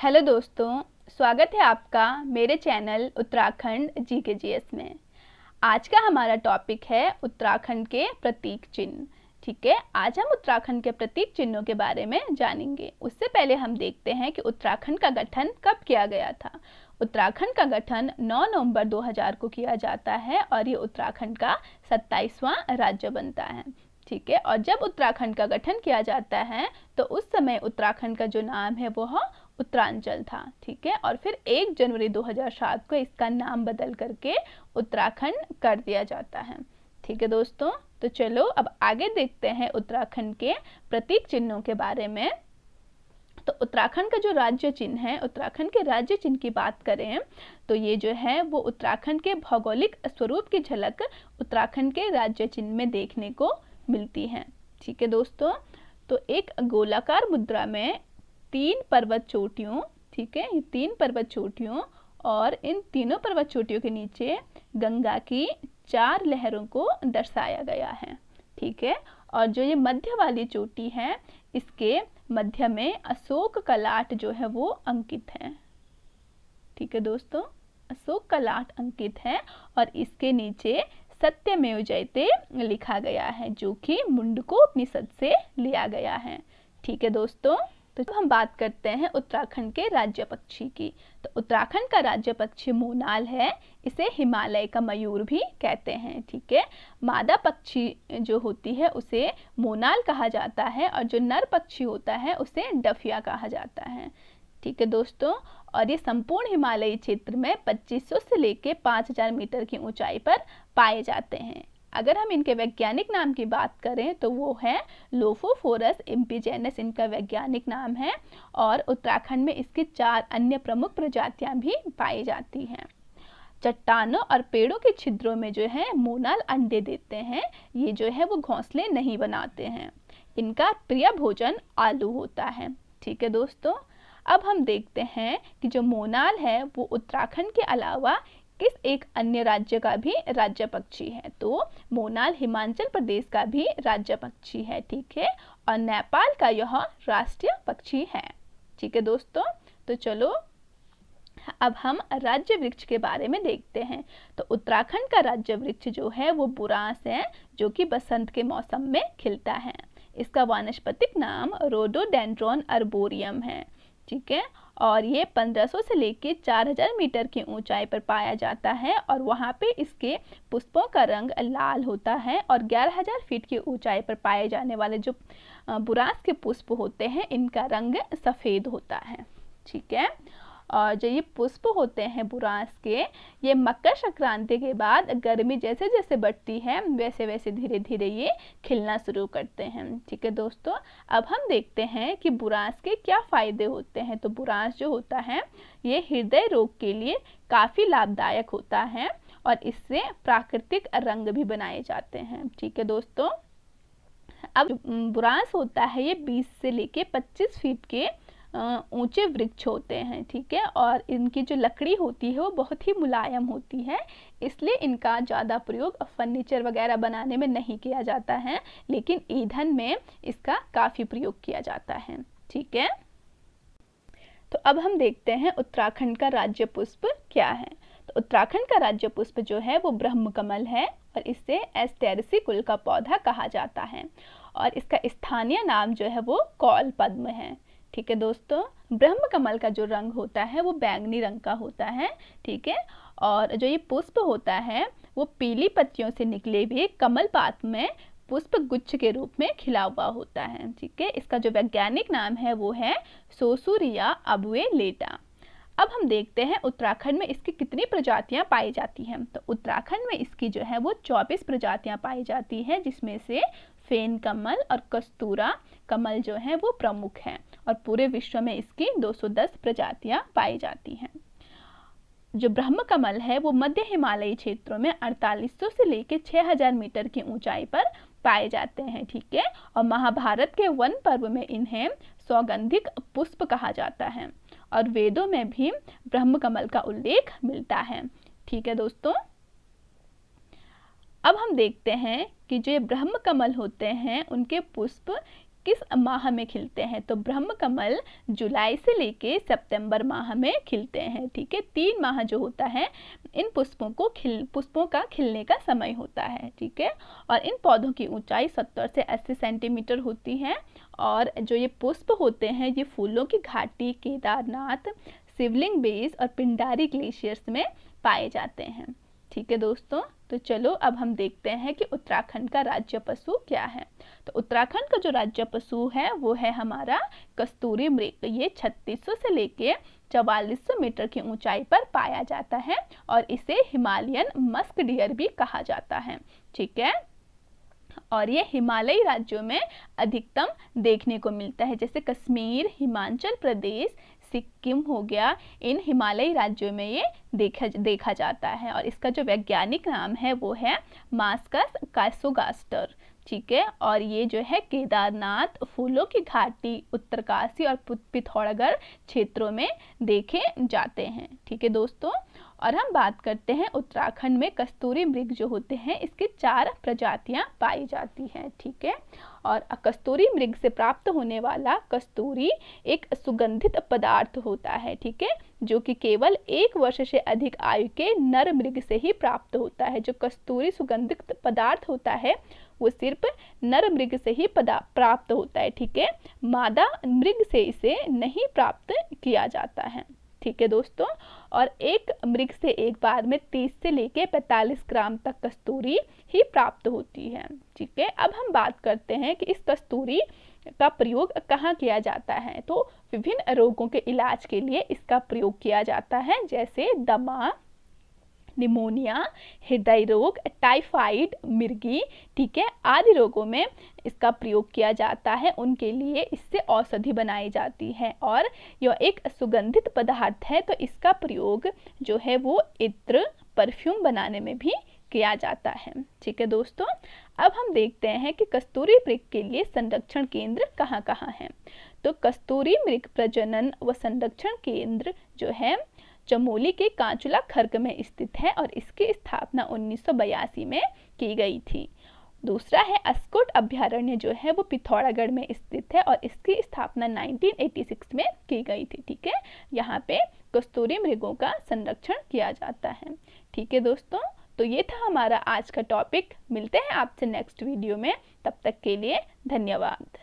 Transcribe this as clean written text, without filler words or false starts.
Hello दोस्तों, स्वागत है आपका मेरे चैनल उत्तराखंड GKGS में। आज का हमारा टॉपिक है उत्तराखंड के प्रतीक चिन्ह। ठीक है, आज हम उत्तराखंड के प्रतीक चिन्हों के बारे में जानेंगे। उससे पहले हम देखते हैं कि उत्तराखंड का गठन कब किया गया था। उत्तराखंड का गठन 9 नवंबर 2000 को किया जाता है और ये उत्तराखंड का 27वां राज्य बनता है। ठीक है, और जब उत्तराखंड का गठन किया जाता है तो उस समय उत्तराखंड का जो नाम है वह उत्तरांचल था। ठीक है, और फिर 1 जनवरी 2007 को इसका नाम बदल करके उत्तराखंड कर दिया जाता है। ठीक है दोस्तों, तो चलो अब आगे देखते हैं उत्तराखंड के प्रतीक चिन्हों के बारे में। तो उत्तराखंड का जो राज्य चिन्ह है, उत्तराखंड के राज्य चिन्ह की बात करें तो ये जो है वो उत्तराखंड के भौगोलिक स्वरूप की झलक उत्तराखंड के राज्य चिन्ह में देखने को मिलती है। ठीक है दोस्तों, तो एक गोलाकार मुद्रा में 3 पर्वत चोटियों, ठीक है, ये 3 पर्वत चोटियों और इन तीनों पर्वत चोटियों के नीचे गंगा की 4 लहरों को दर्शाया गया है। ठीक है, और जो ये मध्य वाली चोटी है इसके मध्य में अशोक कलाट जो है वो अंकित है। ठीक है दोस्तों, अशोक कलाट अंकित है और इसके नीचे सत्यमेव जयते लिखा गया है, जो कि मुंडको उपनिषद से लिया गया है। ठीक है दोस्तों, तो जब हम बात करते हैं उत्तराखंड के राज्य पक्षी की, तो उत्तराखंड का राज्य पक्षी मोनाल है। इसे हिमालय का मयूर भी कहते हैं। ठीक है, मादा पक्षी जो होती है उसे मोनाल कहा जाता है और जो नर पक्षी होता है उसे डफिया कहा जाता है। ठीक है दोस्तों, और ये संपूर्ण हिमालयी क्षेत्र में 2500 से लेकर 5000 मीटर की ऊंचाई पर पाए जाते हैं। अगर हम इनके वैज्ञानिक नाम की बात करें तो वो है लोफोफोरस इम्पीजेनस, इनका वैज्ञानिक नाम है। और उत्तराखंड में इसकी 4 अन्य प्रमुख प्रजातियां भी पाई जाती हैं। चट्टानों और पेड़ों के छिद्रों में जो है मोनाल अंडे देते हैं। ये जो है वो घोंसले नहीं बनाते हैं। इनका प्रिय भोजन आलू होता है। ठीक है दोस्तों, अब हम देखते हैं कि जो मोनाल है वो उत्तराखंड के अलावा किस एक अन्य राज्य का भी राज्य पक्षी है। तो मोनाल हिमाचल प्रदेश का भी राज्य पक्षी है। ठीक है, और नेपाल का यह राष्ट्रीय पक्षी है। ठीक है दोस्तों, तो चलो अब हम राज्य वृक्ष के बारे में देखते हैं। तो उत्तराखंड का राज्य वृक्ष जो है वो बुरांस है, जो कि बसंत के मौसम में खिलता है। इसका वानस्पतिक नाम रोडोडेंड्रॉन अर्बोरियम है। ठीक है, और ये 1500 से लेकर 4000 मीटर की ऊंचाई पर पाया जाता है और वहाँ पे इसके पुष्पों का रंग लाल होता है। और 11000 फीट की ऊंचाई पर पाए जाने वाले जो बुरांस के पुष्प होते हैं इनका रंग सफ़ेद होता है। ठीक है, और जो ये पुष्प होते हैं बुरांस के, ये मकर संक्रांति के बाद गर्मी जैसे जैसे बढ़ती है वैसे वैसे धीरे धीरे ये खिलना शुरू करते हैं। ठीक है दोस्तों, अब हम देखते हैं कि बुरांस के क्या फ़ायदे होते हैं। तो बुरांस जो होता है ये हृदय रोग के लिए काफ़ी लाभदायक होता है और इससे प्राकृतिक रंग भी बनाए जाते हैं। ठीक है दोस्तों, अब बुरांस होता है ये 20 से लेके 25 फीट के ऊंचे वृक्ष होते हैं। ठीक है, और इनकी जो लकड़ी होती है वो बहुत ही मुलायम होती है, इसलिए इनका ज़्यादा प्रयोग फर्नीचर वगैरह बनाने में नहीं किया जाता है, लेकिन ईंधन में इसका काफ़ी प्रयोग किया जाता है। ठीक है, तो अब हम देखते हैं उत्तराखंड का राज्य पुष्प क्या है। तो उत्तराखंड का राज्य पुष्प जो है वो ब्रह्म कमल है और इसे एस्टेरेसी कुल का पौधा कहा जाता है और इसका स्थानीय नाम जो है वो कौल पद्म है। ठीक है दोस्तों, ब्रह्म कमल का जो रंग होता है वो बैंगनी रंग का होता है। ठीक है, और जो ये पुष्प होता है वो पीली पत्तियों से निकले हुए कमल पात में पुष्प गुच्छ के रूप में खिला हुआ होता है। ठीक है, इसका जो वैज्ञानिक नाम है वो है सोसूरिया अबुएलेटा। अब हम देखते हैं उत्तराखंड में इसकी कितनी प्रजातियां पाई जाती हैं। तो उत्तराखंड में इसकी जो है वो 24 प्रजातियां पाई जाती हैं, जिसमें से फेन कमल और कस्तूरा कमल जो है वो प्रमुख हैं और पूरे विश्व में इसकी 210 प्रजातियां पाई जाती हैं। जो ब्रह्म कमल है वो मध्य हिमालयी क्षेत्रों में 4800 से लेकर 6000 मीटर की ऊंचाई पर पाए जाते हैं। ठीक है, और महाभारत के वन पर्व में इन्हें सौगंधिक पुष्प कहा जाता है और वेदों में भी ब्रह्म कमल का उल्लेख मिलता है। ठीक है दोस्तों, अब हम देखते हैं कि जो ब्रह्म कमल होते हैं उनके पुष्प किस माह में खिलते हैं? तो ब्रह्म कमल जुलाई से लेके सितंबर माह में खिलते हैं। ठीक है, 3 माह जो होता है इन पुष्पों का खिलने का समय होता है। ठीक है, और इन पौधों की ऊंचाई 70 से 80 सेंटीमीटर होती है और जो ये पुष्प होते हैं ये फूलों की घाटी, केदारनाथ, शिवलिंग बेस और पिंडारी ग्लेशियर्स में पाए जाते हैं। ठीक है दोस्तों, तो चलो अब हम देखते हैं कि उत्तराखंड का राज्य पशु क्या है। तो उत्तराखंड का जो राज्य पशु है वो है हमारा कस्तूरी मृग। ये 3600 से लेके 4400 मीटर की ऊंचाई पर पाया जाता है और इसे हिमालयन मस्क डियर भी कहा जाता है। ठीक है, और ये हिमालयी राज्यों में अधिकतम देखने को मिलता है, जैसे कश्मीर, हिमाचल प्रदेश, सिक्किम हो गया, इन हिमालयी राज्यों में ये देखा जाता है। और इसका जो वैज्ञानिक नाम है वो है मास्कस कासोगास्टर। ठीक है, और ये जो है केदारनाथ, फूलों की घाटी, उत्तरकाशी और पिथौरागढ़ क्षेत्रों में देखे जाते हैं। ठीक है दोस्तों, और हम बात करते हैं उत्तराखंड में कस्तूरी मृग जो होते हैं इसकी 4 प्रजातियां पाई जाती हैं। ठीक है, और कस्तूरी मृग से प्राप्त होने वाला कस्तूरी एक सुगंधित पदार्थ होता है। ठीक है, जो कि केवल 1 वर्ष से अधिक आयु के नर मृग से ही प्राप्त होता है। जो कस्तूरी सुगंधित पदार्थ होता है वो सिर्फ नर मृग से ही प्राप्त होता है। ठीक है, मादा मृग से इसे नहीं प्राप्त किया जाता है। ठीक है दोस्तों, और एक मृग से एक बार में 30 से लेके 45 ग्राम तक कस्तूरी ही प्राप्त होती है। ठीक है, अब हम बात करते हैं कि इस कस्तूरी का प्रयोग कहाँ किया जाता है। तो विभिन्न रोगों के इलाज के लिए इसका प्रयोग किया जाता है, जैसे दमा, निमोनिया, हृदय रोग, टाइफाइड, मिर्गी, ठीक है, आदि रोगों में इसका प्रयोग किया जाता है। उनके लिए इससे औषधि बनाई जाती है और यह एक सुगंधित पदार्थ है, तो इसका प्रयोग जो है वो इत्र, परफ्यूम बनाने में भी किया जाता है। ठीक है दोस्तों, अब हम देखते हैं कि कस्तूरी मृग के लिए संरक्षण केंद्र कहाँ कहाँ हैं। तो कस्तूरी मृग प्रजनन व संरक्षण केंद्र जो है चमोली के कांचुला खर्क में स्थित है और इसकी स्थापना 1982 में की गई थी। दूसरा है अस्कोट अभ्यारण्य जो है वो पिथौरागढ़ में स्थित है और इसकी स्थापना 1986 में की गई थी। ठीक है, यहाँ पे कस्तूरी मृगों का संरक्षण किया जाता है। ठीक है दोस्तों, तो ये था हमारा आज का टॉपिक। मिलते हैं आपसे नेक्स्ट वीडियो में, तब तक के लिए धन्यवाद।